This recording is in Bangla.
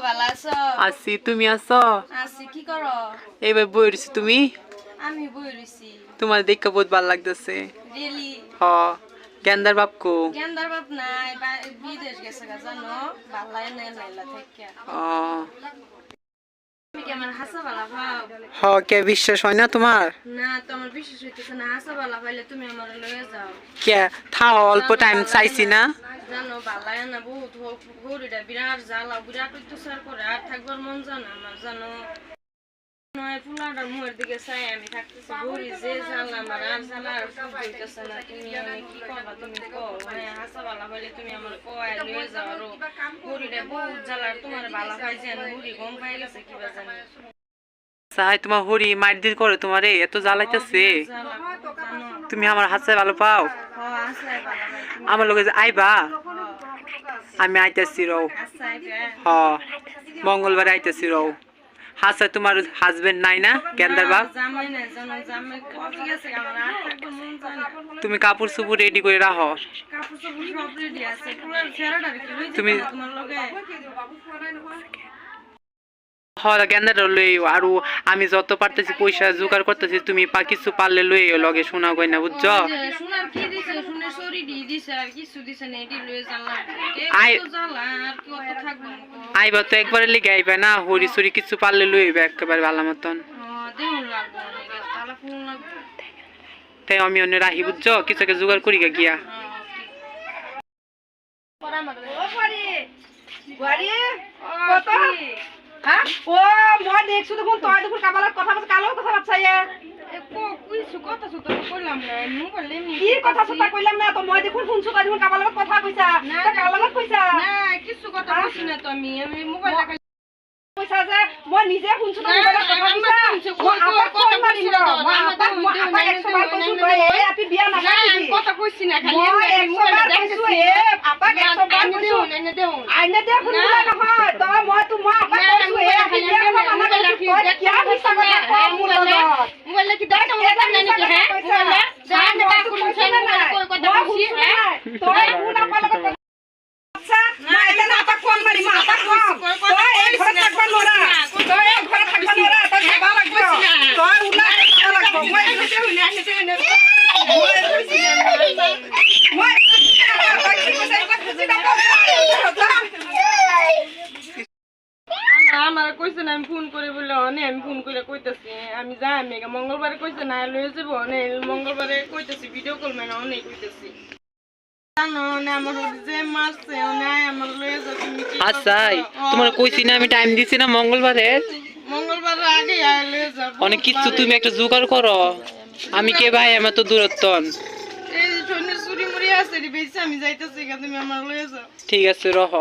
ভালো আছো? আছি, তুমি আছো? আছি, কি করো? এইবার বই রইছি, তুমি? আমি বই রইছি। তোমার দেখে বহুত ভালো লাগতেছে। রিয়েলি? হ, গেন্দার বাপ কো? গেন্দার বাপ নাই, বিদেশ গেছে গা জানো, ভালো লাগে না নাইলা থেকে। ও তুমি কি আমার হাসা ভালো পাও? হ, কে বিশ্বাস হয় না তোমার? না, তোমার বিশ্বাস হইতেছে না, হাসা ভালো পাইলে তুমি আমার লয়ে যাও। কে থাও, অল্প টাইম চাইছি না। জানো ভালো লাগে না, বহুত হরিটা বিরাট জ্বালা, বিরাট অত্যাচার করে, আর থাকবার মন জানো আমার, জানো ফুলাটার মুখের দিকে চাই আমি থাকতেছি, হরি যে জ্বালা আমার, আর জ্বালা আর সহ্য হইতেছে না। তুমি আমি কি করবা, তুমি কও। হ্যাঁ, হাসা ভালো পাইলে তুমি আমার কয় লয়ে যাও। আর হরিটা বহুত জ্বালার, তোমার ভালো পাই যে হরি গম পাই গেছে কিবা জানি। চাই তোমার হরি মারধর করে তোমারে, এত জ্বালাইতেছে। তুমি আমার হাসে ভালো পাও? আমার লগে আইবা? আমি আইতাছি রও। হ, মঙ্গলবার আইতাছি রও। হাসা তোমার হাজবেন্ড নাই না, গেন্দার বাপ? তুমি কাপড় চোপড় রেডি করে রাখো। তুমি গেন্দাটা লই আরো, আমি যত পারতেছি পয়সা জোগাড় করতেছি, তুমি কিছু পারলে লই লগে শোনা কই না, বুঝছো? আইবা তো একবারে লিগে আইবা না, হরি সরি কিছু পারলে লই আইবা একেবারে ভালো মতন। তাই আমি অন্য রাহি, বুঝছো? কিছু জোগাড় করি গিয়া। হ্যাঁ ও মই দেখছো দেখুন তই দেখুন কাবালার কথা বলছ কালো কথা বাচ্চায়ে কথা সুতা কইলাম না নু বললে কি কথা সুতা কইলাম না তো মই দেখুন শুনছো তই দেখুন কাবালার কথা কইছা তা কাবালার কইছা না কিছু কথা কইছি না তো আমি মোবাইল লাগা কইছা যে মই নিজে শুনছো তো মোবাইল কথা কইছা মই আপা কথা মারি না মই আপা 100 বার কইছো তই এ আপি বিয়া না আমি কথা কইছি না খালি মোবাইল দেখছো এ আপা 100 বার কইছো আইনে দে ফোন না নহয় তই মই তো মই আপা কইছো এ আপি বিয়া না মানা কইছো তই কি হিসাব কথা কম মোবাইল কি দাও না নাকি হ্যাঁ মোবাইল জান না কোন কই কথা কইছি হ্যাঁ তই কোন আপা লগত আচ্ছা না এটা না আপা কোন মারি মা আপা কম তই এই ঘরে থাকবা নরা তই এই ঘরে থাকবা নরা তই খাবা লাগবে তই উলা খাবা লাগবে মই এতে হইনা এতে হইনা মই আমার কইছে না আমি ফোন করে বলে অনে আমি ফোন করে কইতাছি আমি যাই আমি মঙ্গলবারে কইছে না লয়ে যাব অনে মঙ্গলবারে কইতাছি ভিডিও কল মানে অনে কইতাছি জানো না আমার যে মারছে অনে আমার লয়ে যাব তুমি কি আচ্ছাই তোমার কইছি না আমি টাইম দিছি না মঙ্গলবারে আগে লয়ে যাব অনেক কিছু তুমি একটা জোগাড় করো। আমি কে ভাই, আমার তো দূরত্বন এই জন্য চুরি মুড়ি আছে রে বেশি আমি যাইতাছি তুমি আমার লয়ে যাও। ঠিক আছে, রহ।